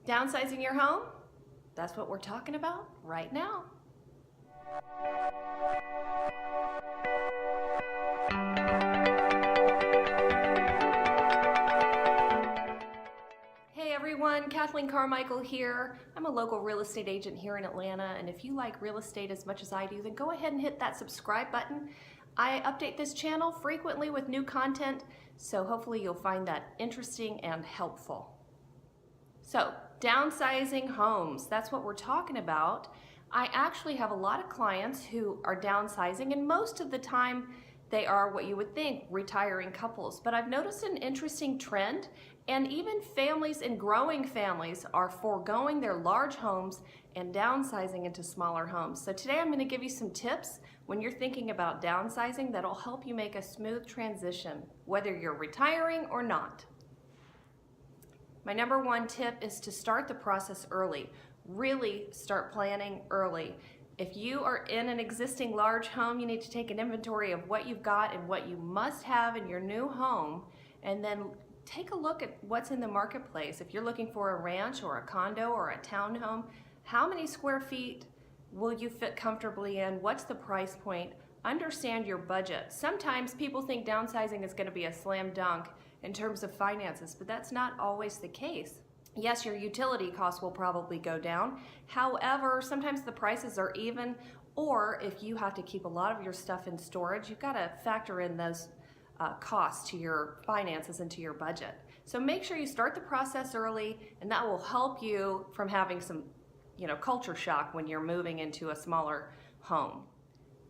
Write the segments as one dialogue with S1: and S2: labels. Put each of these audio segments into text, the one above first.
S1: Downsizing your home? That's what we're talking about right now. Hey everyone, Kathleen Carmichael here. I'm a local real estate agent here in Atlanta, and if you like real estate as much as I do, then go ahead and hit that subscribe button. I update this channel frequently with new content, so hopefully you'll find that interesting and helpful. So, downsizing homes, that's what we're talking about. I actually have a lot of clients who are downsizing, and most of the time they are what you would think, retiring couples. But I've noticed an interesting trend, and even families and growing families are foregoing their large homes and downsizing into smaller homes. So today I'm going to give you some tips when you're thinking about downsizing that'll help you make a smooth transition, whether you're retiring or not. My number one tip is to start the process early. Really start planning early. If you are in an existing large home, you need to take an inventory of what you've got and what you must have in your new home, and then take a look at what's in the marketplace. If you're looking for a ranch or a condo or a townhome, how many square feet will you fit comfortably in? What's the price point? Understand your budget. Sometimes people think downsizing is going to be a slam dunk in terms of finances, but that's not always the case. Yes, your utility costs will probably go down. However, sometimes the prices are even, or if you have to keep a lot of your stuff in storage, you've got to factor in those costs to your finances and to your budget. So make sure you start the process early, and that will help you from having some, culture shock when you're moving into a smaller home.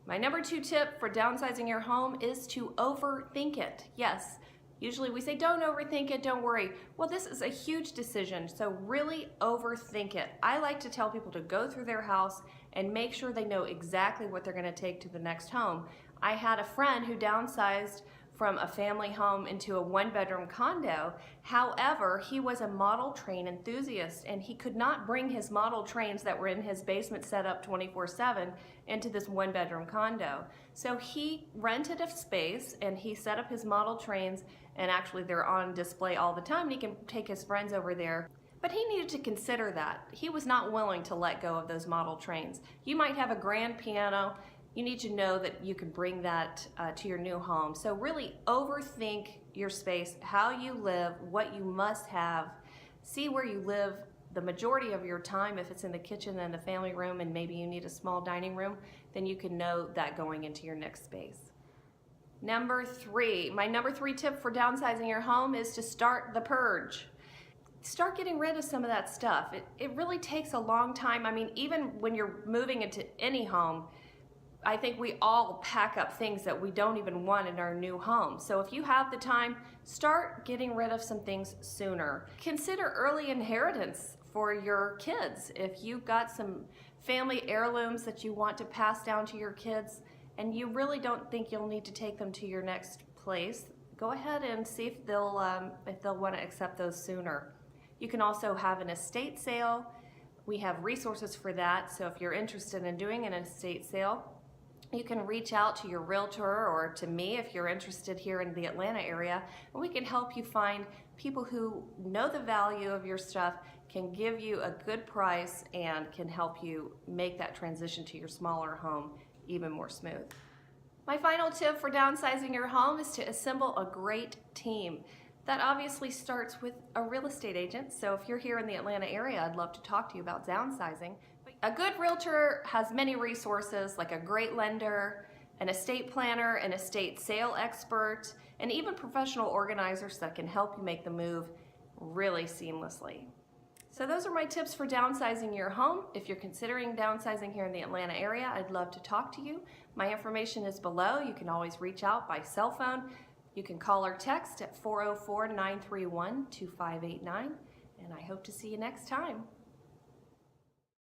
S1: My number two tip for downsizing your home is to overthink it. Yes. Usually we say, don't overthink it, don't worry. Well, this is a huge decision, so really overthink it. I like to tell people to go through their house and make sure they know exactly what they're going to take to the next home. I had a friend who downsized from a family home into a one-bedroom condo. However, he was a model train enthusiast, and he could not bring his model trains that were in his basement set up 24/7 into this one-bedroom condo. So he rented a space, and he set up his model trains, and actually they're on display all the time, and he can take his friends over there. But he needed to consider that. He was not willing to let go of those model trains. You might have a grand piano. You need to know that you can bring that to your new home. So really overthink your space, how you live, what you must have. See where you live the majority of your time. If it's in the kitchen and the family room and maybe you need a small dining room, then you can know that going into your next space. Number three, my number three tip for downsizing your home is to start the purge. Start getting rid of some of that stuff. It really takes a long time. I mean, even when you're moving into any home, I think we all pack up things that we don't even want in our new home. So if you have the time, start getting rid of some things sooner. Consider early inheritance for your kids. If you've got some family heirlooms that you want to pass down to your kids and you really don't think you'll need to take them to your next place, go ahead and see if they'll want to accept those sooner. You can also have an estate sale. We have resources for that. So if you're interested in doing an estate sale, you can reach out to your realtor or to me if you're interested here in the Atlanta area, and we can help you find people who know the value of your stuff, can give you a good price, and can help you make that transition to your smaller home even more smooth. My final tip for downsizing your home is to assemble a great team. That obviously starts with a real estate agent, so if you're here in the Atlanta area, I'd love to talk to you about downsizing. A good realtor has many resources, like a great lender, an estate planner, an estate sale expert, and even professional organizers that can help you make the move really seamlessly. So those are my tips for downsizing your home. If you're considering downsizing here in the Atlanta area, I'd love to talk to you. My information is below. You can always reach out by cell phone. You can call or text at 404-931-2589, and I hope to see you next time.